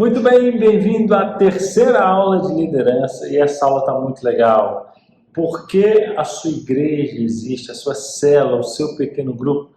Muito bem, bem-vindo à terceira aula de liderança e essa aula está muito legal. Por que a sua igreja existe, a sua célula, o seu pequeno grupo?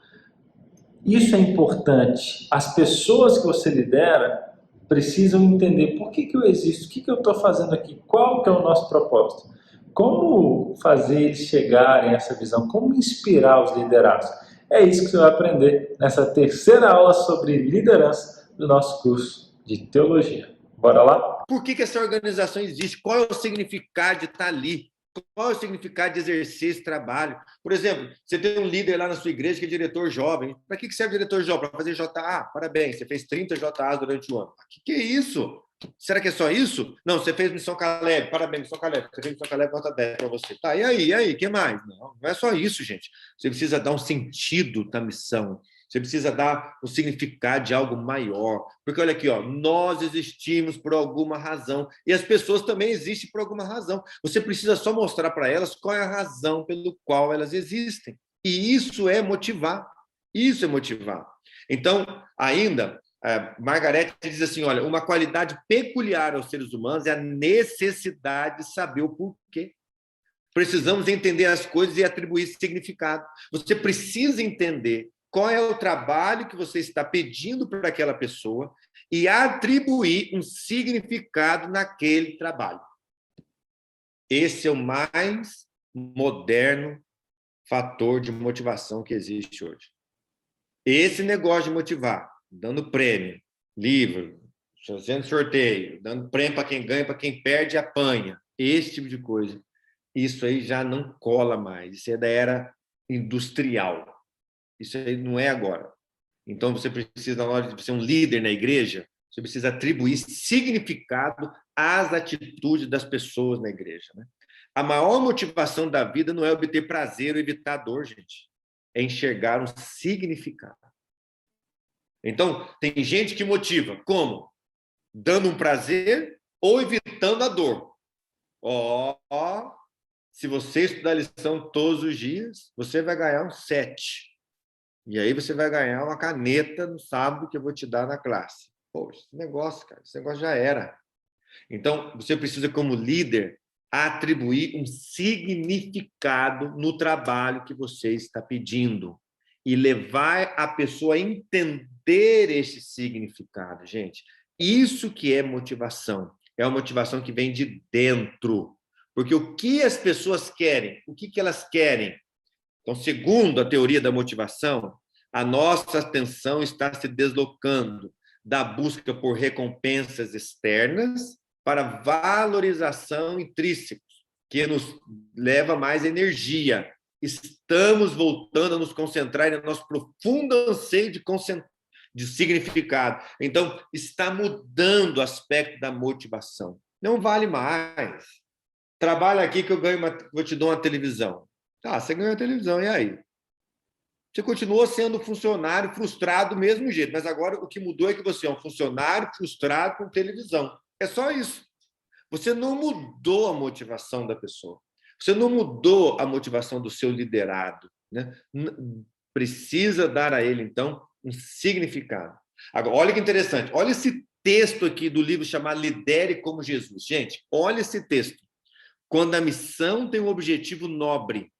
Isso é importante. As pessoas que você lidera precisam entender por que eu existo, o que eu estou fazendo aqui, qual que é o nosso propósito. Como fazer eles chegarem a essa visão, como inspirar os liderados. É isso que você vai aprender nessa terceira aula sobre liderança do nosso curso de teologia. Bora lá? Por que essa organização existe? Qual é o significado de estar ali? Qual é o significado de exercer esse trabalho? Por exemplo, você tem um líder lá na sua igreja que é diretor jovem. Para que serve o diretor jovem? Para fazer JA? Parabéns, você fez 30 JAs durante o ano. O que é isso? Será que é só isso? Não, você fez Missão Caleb. Parabéns, Missão Caleb. Você fez Missão Caleb, nota 10 para você. Tá, e aí? O que mais? Não é só isso, gente. Você precisa dar um sentido da missão. Você precisa dar o significado de algo maior. Porque olha aqui, ó, nós existimos por alguma razão. E as pessoas também existem por alguma razão. Você precisa só mostrar para elas qual é a razão pelo qual elas existem. E isso é motivar. Isso é motivar. Então, ainda, Margaret diz assim, olha, uma qualidade peculiar aos seres humanos é a necessidade de saber o porquê. Precisamos entender as coisas e atribuir significado. Você precisa entender qual é o trabalho que você está pedindo para aquela pessoa e atribuir um significado naquele trabalho. Esse é o mais moderno fator de motivação que existe hoje. Esse negócio de motivar, dando prêmio, livro, fazendo sorteio, dando prêmio para quem ganha, para quem perde, apanha, esse tipo de coisa, isso aí já não cola mais, isso é da era industrial. Isso aí não é agora. Então, você precisa, na hora de ser um líder na igreja, você precisa atribuir significado às atitudes das pessoas na igreja. Né? A maior motivação da vida não é obter prazer ou evitar dor, gente. É enxergar um significado. Então, tem gente que motiva. Como? Dando um prazer ou evitando a dor. Se você estudar a lição todos os dias, você vai ganhar um 7. E aí você vai ganhar uma caneta no sábado que eu vou te dar na classe. Poxa, esse negócio, cara, esse negócio já era. Então, você precisa, como líder, atribuir um significado no trabalho que você está pedindo e levar a pessoa a entender esse significado, gente. Isso que é motivação. É uma motivação que vem de dentro. Porque o que as pessoas querem? O que elas querem? Então, segundo a teoria da motivação, a nossa atenção está se deslocando da busca por recompensas externas para valorização intrínseca, que nos leva mais energia. Estamos voltando a nos concentrar no nosso profundo anseio de significado. Então, está mudando o aspecto da motivação. Não vale mais. Trabalha aqui que eu ganho vou te dar uma televisão. Tá, você ganhou a televisão, e aí? Você continuou sendo funcionário frustrado do mesmo jeito, mas agora o que mudou é que você é um funcionário frustrado com televisão. É só isso. Você não mudou a motivação da pessoa. Você não mudou a motivação do seu liderado. Né? Precisa dar a ele, então, um significado. Agora, olha que interessante. Olha esse texto aqui do livro chamado Lidere como Jesus. Gente, olha esse texto. Quando a missão tem um objetivo nobre,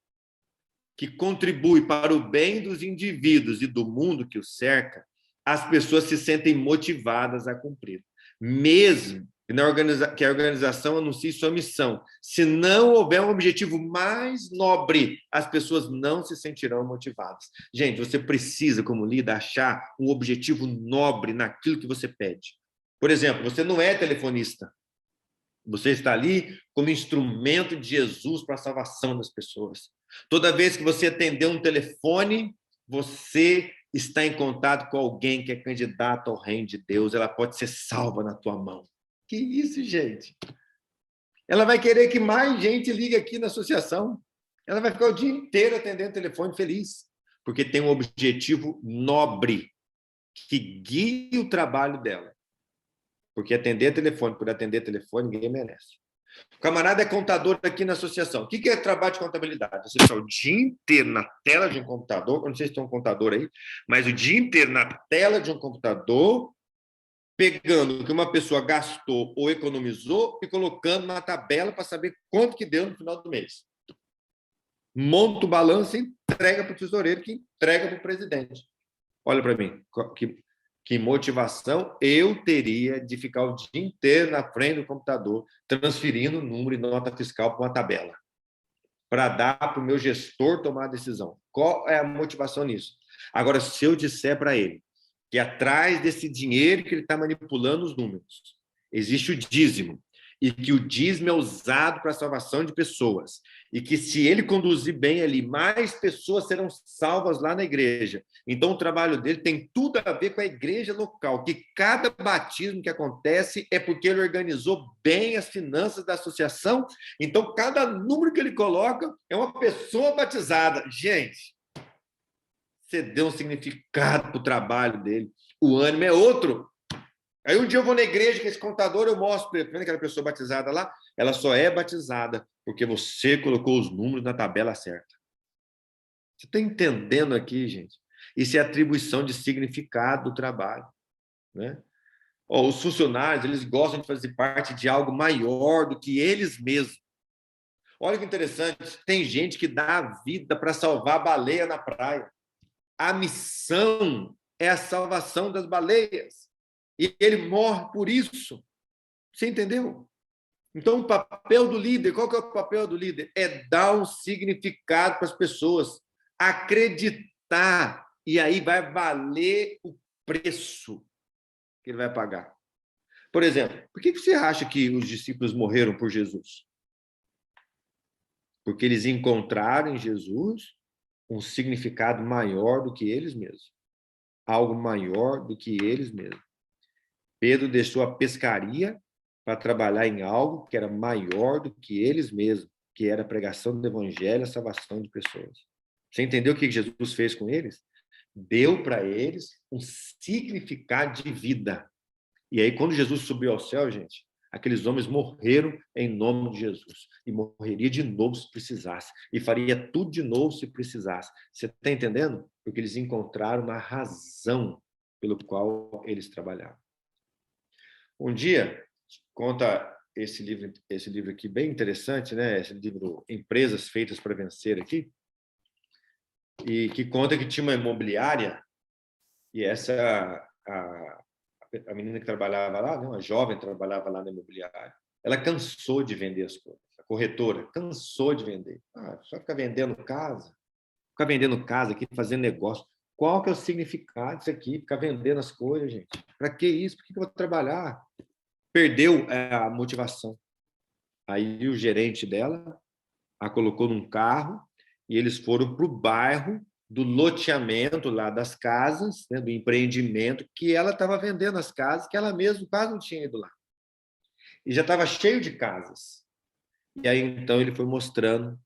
que contribui para o bem dos indivíduos e do mundo que os cerca, as pessoas se sentem motivadas a cumprir. Mesmo que a organização anuncie sua missão, se não houver um objetivo mais nobre, as pessoas não se sentirão motivadas. Gente, você precisa, como líder, achar um objetivo nobre naquilo que você pede. Por exemplo, você não é telefonista. Você está ali como instrumento de Jesus para a salvação das pessoas. Toda vez que você atender um telefone, você está em contato com alguém que é candidato ao reino de Deus. Ela pode ser salva na tua mão. Que isso, gente? Ela vai querer que mais gente ligue aqui na associação. Ela vai ficar o dia inteiro atendendo o telefone feliz, porque tem um objetivo nobre que guia o trabalho dela. Porque atender telefone por atender telefone, ninguém merece. O camarada é contador aqui na associação. O que é trabalho de contabilidade? Você está o dia inteiro na tela de um computador, eu não sei se tem um contador aí, mas o dia inteiro na tela de um computador, pegando o que uma pessoa gastou ou economizou e colocando na tabela para saber quanto que deu no final do mês. Monta o balanço e entrega para o tesoureiro, que entrega para o presidente. Olha para mim, que motivação eu teria de ficar o dia inteiro na frente do computador, transferindo número e nota fiscal para uma tabela, para dar para o meu gestor tomar a decisão. Qual é a motivação nisso? Agora, se eu disser para ele que atrás desse dinheiro que ele está manipulando os números, existe o dízimo, e que o dízimo é usado para a salvação de pessoas, e que se ele conduzir bem ali, mais pessoas serão salvas lá na igreja. Então, o trabalho dele tem tudo a ver com a igreja local, que cada batismo que acontece é porque ele organizou bem as finanças da associação, então cada número que ele coloca é uma pessoa batizada. Gente, você deu um significado para o trabalho dele, o ânimo é outro. Aí um dia eu vou na igreja com esse contador, eu mostro para ele, vendo aquela pessoa batizada lá, ela só é batizada porque você colocou os números na tabela certa. Você está entendendo aqui, gente? Isso é atribuição de significado do trabalho, né? Os funcionários, eles gostam de fazer parte de algo maior do que eles mesmos. Olha que interessante, tem gente que dá a vida para salvar a baleia na praia. A missão é a salvação das baleias. E ele morre por isso. Você entendeu? Então, o papel do líder, qual que é o papel do líder? É dar um significado para as pessoas, acreditar, e aí vai valer o preço que ele vai pagar. Por exemplo, por que você acha que os discípulos morreram por Jesus? Porque eles encontraram em Jesus um significado maior do que eles mesmos. Algo maior do que eles mesmos. Pedro deixou a pescaria para trabalhar em algo que era maior do que eles mesmos, que era a pregação do evangelho, a salvação de pessoas. Você entendeu o que Jesus fez com eles? Deu para eles um significado de vida. E aí, quando Jesus subiu ao céu, gente, aqueles homens morreram em nome de Jesus. E morreria de novo se precisasse. E faria tudo de novo se precisasse. Você está entendendo? Porque eles encontraram uma razão pelo qual eles trabalhavam. Um dia, conta esse livro aqui bem interessante, né? Esse livro Empresas Feitas para Vencer aqui, e que conta que tinha uma imobiliária, e essa a menina que trabalhava lá, né? Uma jovem que trabalhava lá na imobiliária, ela cansou de vender as coisas. A corretora cansou de vender. Só ficar vendendo casa aqui, fazendo negócio. Qual que é o significado disso aqui? Ficar vendendo as coisas, gente. Para que isso? Por que eu vou trabalhar? Perdeu a motivação. Aí o gerente dela a colocou num carro e eles foram para o bairro do loteamento lá das casas, né, do empreendimento, que ela estava vendendo as casas, que ela mesma quase não tinha ido lá. E já estava cheio de casas. E aí, então, ele foi mostrando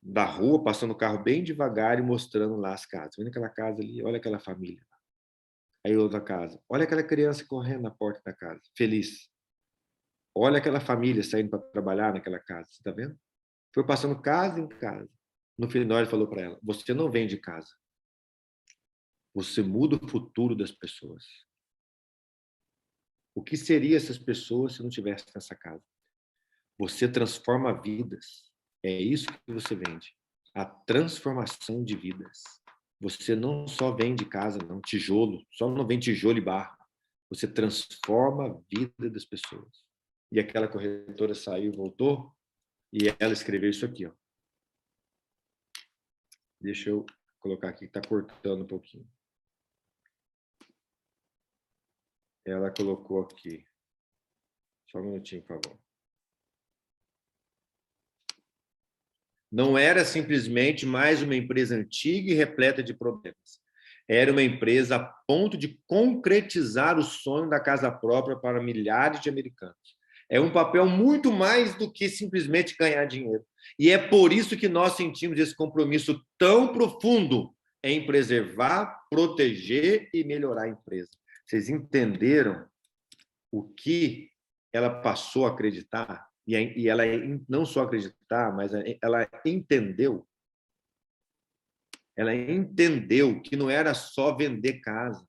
da rua, passando o carro bem devagar e mostrando lá as casas. Vendo aquela casa ali, olha aquela família. Aí outra casa, olha aquela criança correndo na porta da casa, feliz. Olha aquela família saindo para trabalhar naquela casa, você está vendo? Foi passando casa em casa. No final, ele falou para ela, você não vende casa. Você muda o futuro das pessoas. O que seria essas pessoas se não tivesse nessa casa? Você transforma vidas. É isso que você vende. A transformação de vidas. Você não só vende casa, não, tijolo. Só não vende tijolo e barro. Você transforma a vida das pessoas. E aquela corretora saiu, voltou, e ela escreveu isso aqui, ó. Deixa eu colocar aqui, está cortando um pouquinho. Ela colocou aqui. Só um minutinho, por favor. Não era simplesmente mais uma empresa antiga e repleta de problemas. Era uma empresa a ponto de concretizar o sonho da casa própria para milhares de americanos. É um papel muito mais do que simplesmente ganhar dinheiro. E é por isso que nós sentimos esse compromisso tão profundo em preservar, proteger e melhorar a empresa. Vocês entenderam o que ela passou a acreditar? E ela não só acreditar, mas ela entendeu que não era só vender casa,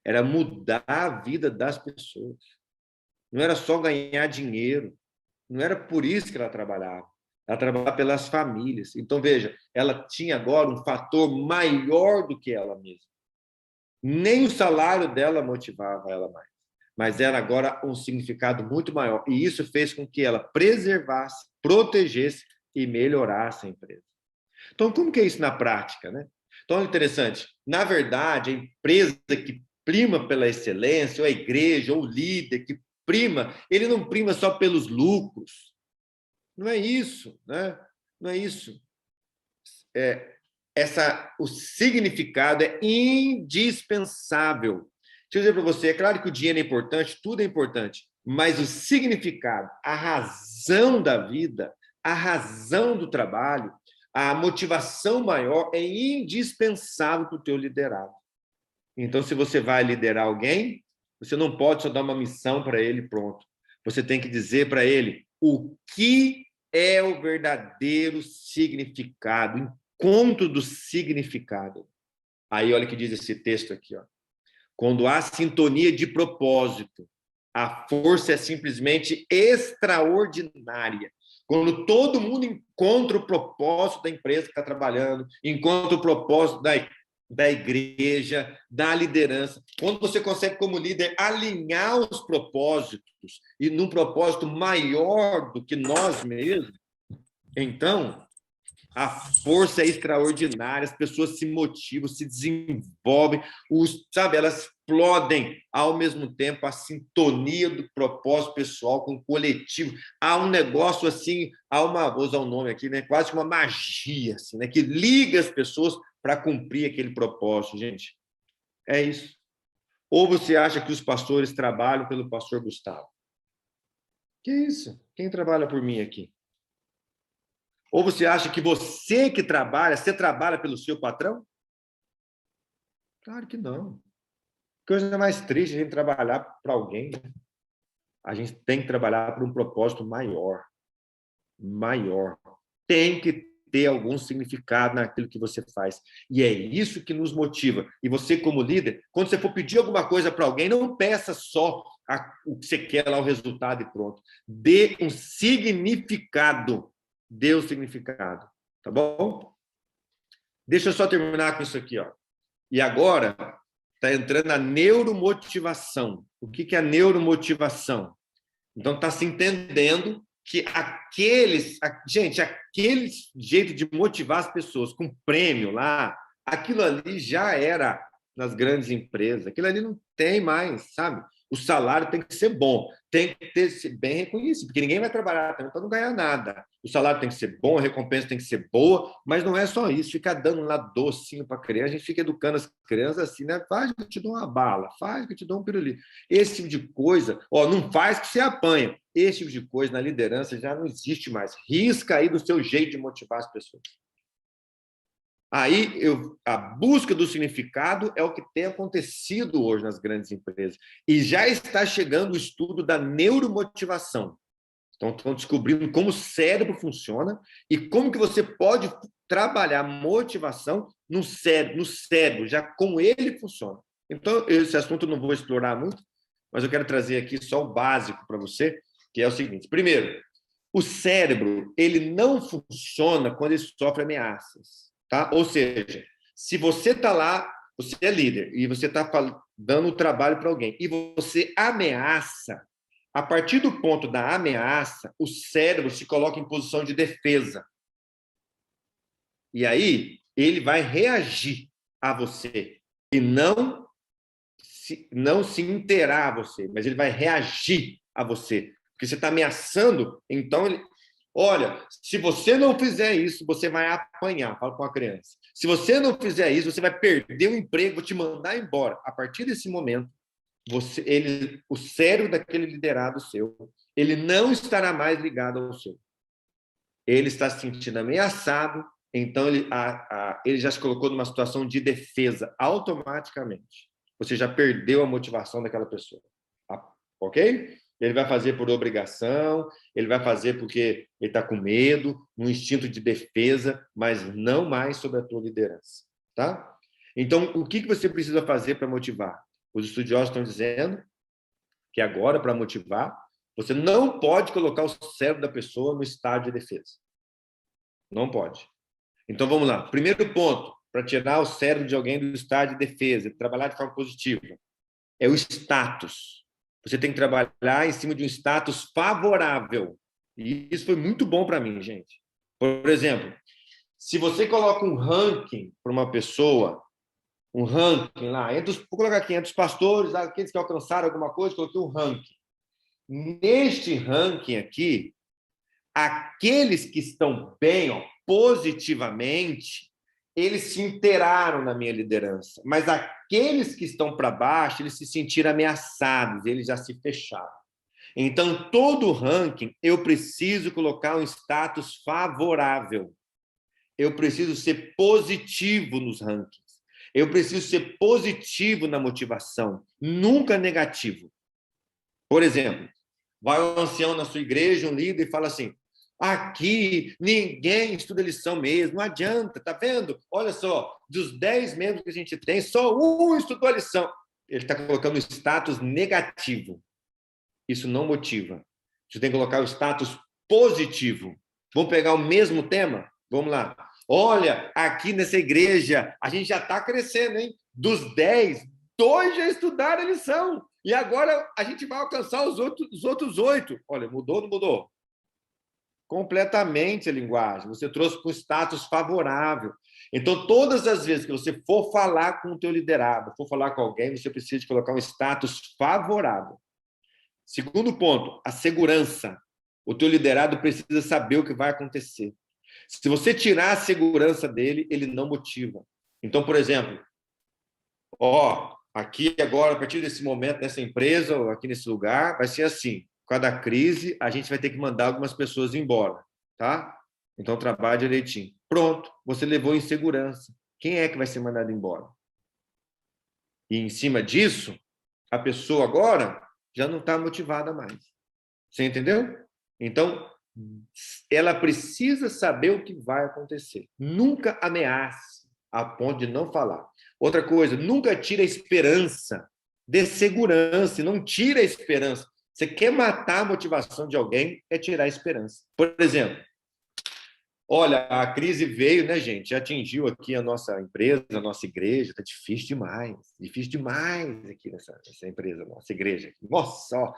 era mudar a vida das pessoas. Não era só ganhar dinheiro, não era por isso que ela trabalhava. Ela trabalhava pelas famílias. Então, veja, ela tinha agora um fator maior do que ela mesma. Nem o salário dela motivava ela mais, mas era agora um significado muito maior. E isso fez com que ela preservasse, protegesse e melhorasse a empresa. Então, como que é isso na prática, né? Então, é interessante. Na verdade, a empresa que prima pela excelência, ou a igreja, ou o líder que prima, ele não prima só pelos lucros. Não é isso, né? Não é isso. O significado é indispensável. Deixa eu dizer para você, é claro que o dinheiro é importante, tudo é importante, mas o significado, a razão da vida, a razão do trabalho, a motivação maior é indispensável para o teu liderado. Então, se você vai liderar alguém, você não pode só dar uma missão para ele e pronto. Você tem que dizer para ele o que é o verdadeiro significado, o encontro do significado. Aí, olha o que diz esse texto aqui, ó. Quando há sintonia de propósito, a força é simplesmente extraordinária. Quando todo mundo encontra o propósito da empresa que está trabalhando, encontra o propósito da igreja, da liderança, quando você consegue, como líder, alinhar os propósitos e num propósito maior do que nós mesmos, então a força é extraordinária, as pessoas se motivam, se desenvolvem, sabe, elas explodem ao mesmo tempo a sintonia do propósito pessoal com o coletivo. Há um negócio assim, vou usar um nome aqui, né, quase uma magia, assim, né, que liga as pessoas para cumprir aquele propósito, gente. É isso. Ou você acha que os pastores trabalham pelo pastor Gustavo? Que isso? Quem trabalha por mim aqui? Ou você acha que você trabalha pelo seu patrão? Claro que não. Coisa mais triste a gente trabalhar para alguém. A gente tem que trabalhar por um propósito maior. Maior. Tem que ter algum significado naquilo que você faz. E é isso que nos motiva. E você, como líder, quando você for pedir alguma coisa para alguém, não peça só o que você quer lá, o resultado e pronto. Dê um significado. Dê um significado. Tá bom? Deixa eu só terminar com isso aqui, ó. E agora está entrando a neuromotivação. O que é a neuromotivação? Então está se entendendo que aquele jeito de motivar as pessoas com prêmio lá, aquilo ali já era nas grandes empresas, aquilo ali não tem mais, sabe? O salário tem que ser bom, tem que ser bem reconhecido, porque ninguém vai trabalhar também para não ganhar nada. O salário tem que ser bom, a recompensa tem que ser boa, mas não é só isso, ficar dando lá docinho para a criança, a gente fica educando as crianças assim, né? Faz que eu te dou uma bala, faz que eu te dou um pirulito. Esse tipo de coisa, não faz que você apanha. Esse tipo de coisa na liderança já não existe mais. Risca aí do seu jeito de motivar as pessoas. Aí, a busca do significado é o que tem acontecido hoje nas grandes empresas. E já está chegando o estudo da neuromotivação. Então, estão descobrindo como o cérebro funciona e como que você pode trabalhar motivação no cérebro, já como ele funciona. Então, esse assunto eu não vou explorar muito, mas eu quero trazer aqui só o básico para você, que é o seguinte. Primeiro, o cérebro ele não funciona quando ele sofre ameaças. Tá? Ou seja, se você está lá, você é líder e você está dando trabalho para alguém e você ameaça, a partir do ponto da ameaça, o cérebro se coloca em posição de defesa. E aí, ele vai reagir a você e não se interar a você, mas ele vai reagir a você. Porque você está ameaçando, então ele... Olha, se você não fizer isso, você vai apanhar, fala com a criança. Se você não fizer isso, você vai perder o emprego, vou te mandar embora. A partir desse momento, o cérebro daquele liderado seu, ele não estará mais ligado ao seu. Ele está se sentindo ameaçado, então ele já se colocou numa situação de defesa automaticamente. Você já perdeu a motivação daquela pessoa. Ok? Ele vai fazer por obrigação, ele vai fazer porque ele está com medo, um instinto de defesa, mas não mais sob a tua liderança. Tá? Então, o que você precisa fazer para motivar? Os estudiosos estão dizendo que agora, para motivar, você não pode colocar o cérebro da pessoa no estado de defesa. Não pode. Então, vamos lá. Primeiro ponto, para tirar o cérebro de alguém do estado de defesa, trabalhar de forma positiva, é o status. Você tem que trabalhar em cima de um status favorável. E isso foi muito bom para mim, gente. Por exemplo, se você coloca um ranking para uma pessoa, um ranking lá, vou colocar aqui, entre os pastores, aqueles que alcançaram alguma coisa, coloquei um ranking. Neste ranking aqui, aqueles que estão bem, ó, positivamente, eles se inteiraram na minha liderança. Mas aqueles que estão para baixo, eles se sentiram ameaçados, eles já se fecharam. Então, todo ranking, eu preciso colocar um status favorável. Eu preciso ser positivo nos rankings. Eu preciso ser positivo na motivação, nunca negativo. Por exemplo, vai um ancião na sua igreja, um líder, e fala assim: aqui ninguém estuda lição mesmo, não adianta, tá vendo? Olha só, dos 10 membros que a gente tem, só um estudou a lição. Ele está colocando o status negativo. Isso não motiva. Você tem que colocar o status positivo. Vamos pegar o mesmo tema? Vamos lá. Olha, aqui nessa igreja, a gente já está crescendo, hein? Dos 10, 2 já estudaram a lição. E agora a gente vai alcançar os outros 8. Olha, mudou ou não mudou? Completamente a linguagem. Você trouxe para um status favorável. Então, todas as vezes que você for falar com o teu liderado, for falar com alguém, você precisa de colocar um status favorável. Segundo ponto, a segurança. O teu liderado precisa saber o que vai acontecer. Se você tirar a segurança dele, ele não motiva. Então, por exemplo, aqui agora, a partir desse momento, nessa empresa, ou aqui nesse lugar, vai ser assim. Por causa da crise, a gente vai ter que mandar algumas pessoas embora, tá? Então, trabalhe direitinho. Pronto, você levou insegurança. Quem é que vai ser mandado embora? E, em cima disso, a pessoa agora já não está motivada mais. Você entendeu? Então, ela precisa saber o que vai acontecer. Nunca ameace a ponto de não falar. Outra coisa, nunca tire a esperança. Dê segurança, não tire a esperança. Você quer matar a motivação de alguém, é tirar a esperança. Por exemplo, olha, a crise veio, né, gente? Já atingiu aqui a nossa empresa, a nossa igreja. Está difícil demais aqui nessa empresa, nossa igreja. Nossa,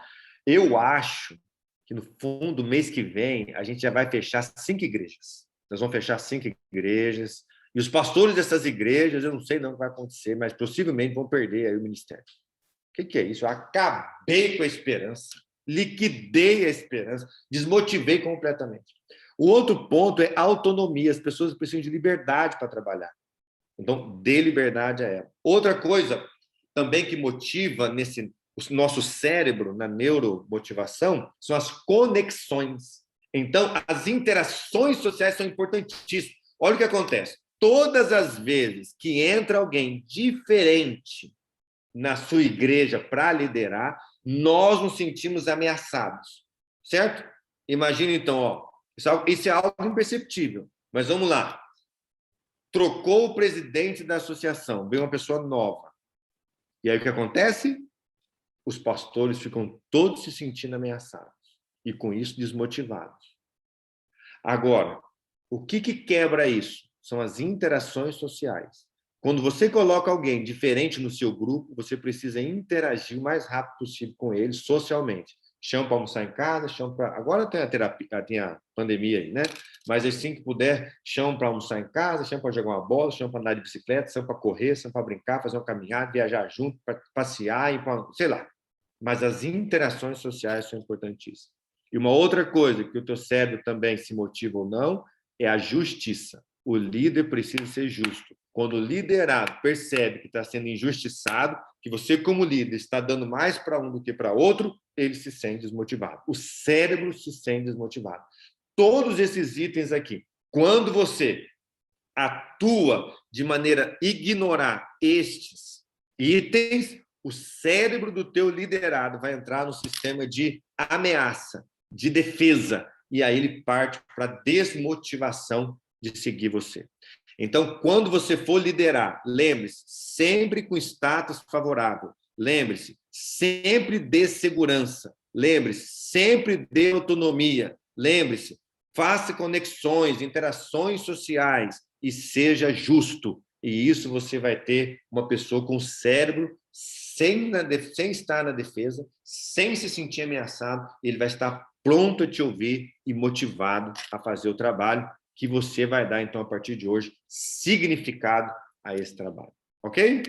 eu acho que no fundo, mês que vem, a gente já vai fechar 5 igrejas. Nós vamos fechar 5 igrejas. E os pastores dessas igrejas, eu não sei não o que vai acontecer, mas possivelmente vão perder aí o ministério. O que é isso? Eu acabei com a esperança, liquidei a esperança, desmotivei completamente. O outro ponto é autonomia. As pessoas precisam de liberdade para trabalhar. Então, dê liberdade a ela. Outra coisa também que motiva nesse o nosso cérebro, na neuromotivação, são as conexões. Então, as interações sociais são importantíssimas. Olha o que acontece. Todas as vezes que entra alguém diferente na sua igreja para liderar, nós nos sentimos ameaçados, certo? Imagina, então, isso é algo imperceptível, mas vamos lá. Trocou o presidente da associação, veio uma pessoa nova. E aí o que acontece? Os pastores ficam todos se sentindo ameaçados e, com isso, desmotivados. Agora, o que quebra isso? São as interações sociais. Quando você coloca alguém diferente no seu grupo, você precisa interagir o mais rápido possível com ele socialmente. Chama para almoçar em casa, chama para... Agora tem a terapia, tem a pandemia aí, né? Mas assim que puder, chama para almoçar em casa, chama para jogar uma bola, chama para andar de bicicleta, chama para correr, chama para brincar, fazer uma caminhada, viajar junto, para passear, ir para... sei lá. Mas as interações sociais são importantíssimas. E uma outra coisa que o teu cérebro também se motiva ou não é a justiça. O líder precisa ser justo. Quando o liderado percebe que está sendo injustiçado, que você, como líder, está dando mais para um do que para outro, ele se sente desmotivado. O cérebro se sente desmotivado. Todos esses itens aqui, quando você atua de maneira a ignorar estes itens, o cérebro do teu liderado vai entrar no sistema de ameaça, de defesa, e aí ele parte para a desmotivação de seguir você. Então, quando você for liderar, lembre-se, sempre com status favorável. Lembre-se, sempre dê segurança. Lembre-se, sempre dê autonomia. Lembre-se, faça conexões, interações sociais e seja justo. E isso você vai ter uma pessoa com cérebro sem estar na defesa, sem se sentir ameaçado. Ele vai estar pronto a te ouvir e motivado a fazer o trabalho que você vai dar, então, a partir de hoje, significado a esse trabalho. Ok?